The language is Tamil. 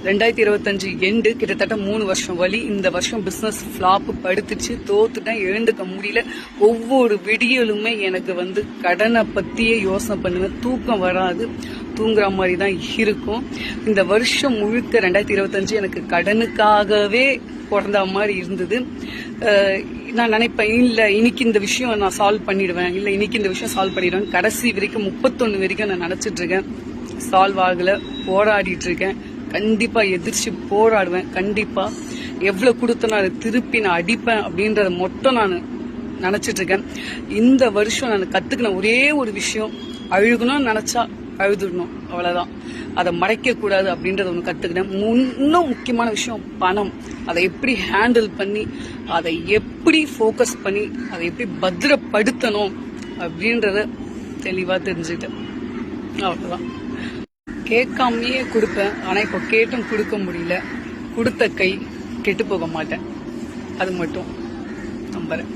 2025 எண்டு கிட்டத்தட்ட 3 வருஷம் வழி. இந்த வருஷம் பிசினஸ் ஃபிளாப் படுத்துச்சு, தோத்துட்டேன், எழுந்துக்க முடியல. ஒவ்வொரு விடியலுமே எனக்கு கடனை பத்தியே யோசனை பண்ணுவேன், தூக்கம் வராது, தூங்குற மாதிரி தான் இருக்கும். இந்த வருஷம் முழுக்க 2025 எனக்கு கடனுக்காகவே பிறந்த மாதிரி இருந்தது. நான் நினைப்பேன், இல்லை இன்னைக்கு இந்த விஷயம் நான் சால்வ் பண்ணிடுவேன், இல்லை இன்னைக்கு இந்த விஷயம் சால்வ் பண்ணிடுவேன். கடைசி வரைக்கும் 31 வரைக்கும் நான் நினைச்சிட்டு இருக்கேன், சால்வ் ஆகல, போராடிட்டு இருக்கேன். கண்டிப்பா எதிர்த்து போராடுவேன். கண்டிப்பா எவ்வளவு கொடுத்தனா அதை திருப்பி நான் அடிப்பேன் அப்படின்றத மட்டும் நான் நினைச்சிட்டு இருக்கேன். இந்த வருஷம் நான் கத்துக்கின ஒரே ஒரு விஷயம், அழுகணும்னு நினைச்சா அழுதுடணும், அவ்வளவுதான். அதை மறைக்க கூடாது அப்படின்றத ஒன்று கத்துக்கினேன். இன்னும் முக்கியமான விஷயம் பணம். அதை எப்படி ஹேண்டில் பண்ணி, அதை எப்படி ஃபோக்கஸ் பண்ணி, அதை எப்படி பத்திரப்படுத்தணும் அப்படின்றத தெளிவா தெரிஞ்சுக்கிட்டேன். அவ்வளவுதான். கேட்காமையே கொடுப்பேன், ஆனா இப்போ கேட்டும் கொடுக்க முடியல. கொடுத்த கை கெட்டு போக மாட்டேன், அது மட்டும் நம்புறேன்.